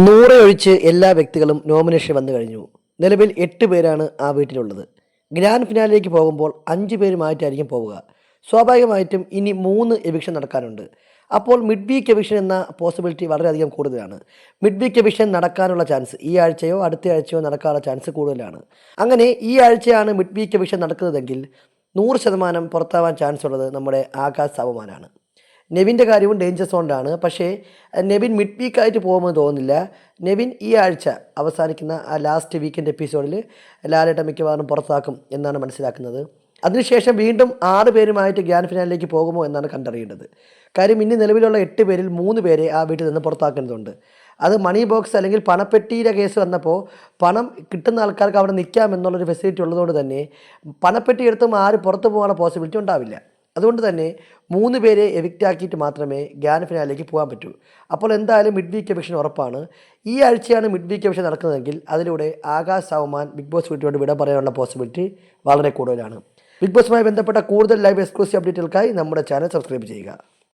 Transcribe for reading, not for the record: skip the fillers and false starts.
100 ഒഴിച്ച് എല്ലാ വ്യക്തികളും നോമിനേഷൻ വന്നു കഴിഞ്ഞു. നിലവിൽ 8 പേരാണ് ആ വീട്ടിലുള്ളത്. ഗ്രാൻഡ് ഫിനാലിലേക്ക് പോകുമ്പോൾ 5 പേരുമായിട്ടായിരിക്കും പോവുക. സ്വാഭാവികമായിട്ടും ഇനി 3 എവിക്ഷൻ നടക്കാനുണ്ട്. അപ്പോൾ മിഡ് വീക്ക് എവിക്ഷൻ എന്ന പോസിബിലിറ്റി വളരെയധികം കൂടുതലാണ്. മിഡ് വീക്ക് എവിക്ഷൻ നടക്കാനുള്ള ചാൻസ് ഈ ആഴ്ചയോ അടുത്ത ആഴ്ചയോ നടക്കാനുള്ള ചാൻസ് കൂടുതലാണ്. അങ്ങനെ ഈ ആഴ്ചയാണ് മിഡ് വീക്ക് എവിക്ഷൻ നടക്കുന്നതെങ്കിൽ 100% പുറത്താവാൻ ചാൻസ് ഉള്ളത് നമ്മുടെ ആകാശ് സാവുമാനാണ്. നെവിൻ്റെ കാര്യവും ഡേഞ്ചർ സോണിലാണ്. പക്ഷേ നെവിൻ മിഡ് വീക്കായിട്ട് പോകുമെന്ന് തോന്നുന്നില്ല. നെവിൻ ഈ ആഴ്ച അവസാനിക്കുന്ന ആ ലാസ്റ്റ് വീക്കെൻഡ് എപ്പിസോഡിൽ ലാലേട്ടൻ മിക്കവാറും പുറത്താക്കും എന്നാണ് മനസ്സിലാക്കുന്നത്. അതിനുശേഷം വീണ്ടും 6 പേരുമായിട്ട് ഗ്രാൻഡ് ഫിനാലിലേക്ക് പോകുമോ എന്നാണ് കണ്ടറിയേണ്ടത്. കാര്യം ഇനി നിലവിലുള്ള 8 പേരിൽ 3 പേരെ ആ വീട്ടിൽ നിന്ന് പുറത്താക്കേണ്ടതുണ്ട്. അത് മണി ബോക്സ് അല്ലെങ്കിൽ പണപ്പെട്ടിയുടെ കേസ് വന്നപ്പോൾ പണം കിട്ടുന്ന ആൾക്കാർക്ക് അവിടെ നിൽക്കാം എന്നുള്ളൊരു ഫെസിലിറ്റി ഉള്ളതുകൊണ്ട് തന്നെ പണപ്പെട്ടി എടുത്തും ആരും പുറത്തു പോകാനുള്ള പോസിബിലിറ്റി ഉണ്ടാവില്ല. അതുകൊണ്ട് തന്നെ 3 പേരെ എവിക്റ്റ് ആക്കിയിട്ട് മാത്രമേ ഗ്രാൻഡ് ഫിനാലിലേക്ക് പോകാൻ പറ്റൂ. അപ്പോൾ എന്തായാലും മിഡ് വീക്ക് എവിക്ഷൻ ഉറപ്പാണ്. ഈ ആഴ്ചയാണ് മിഡ് വീക്ക് എവിക്ഷൻ നടക്കുന്നതെങ്കിൽ അതിലൂടെ ആകാശ് സാവുമാൻ ബിഗ് ബോസ് വീട്ടിലോട്ട് വിട പറയാനുള്ള പോസിബിലിറ്റി വളരെ കൂടുതലാണ്. ബിഗ് ബോസുമായി ബന്ധപ്പെട്ട കൂടുതൽ ലൈവ് എക്സ്ക്ലൂസീവ് അപ്ഡേറ്റുകൾക്കായി നമ്മുടെ ചാനൽ സബ്സ്ക്രൈബ് ചെയ്യുക.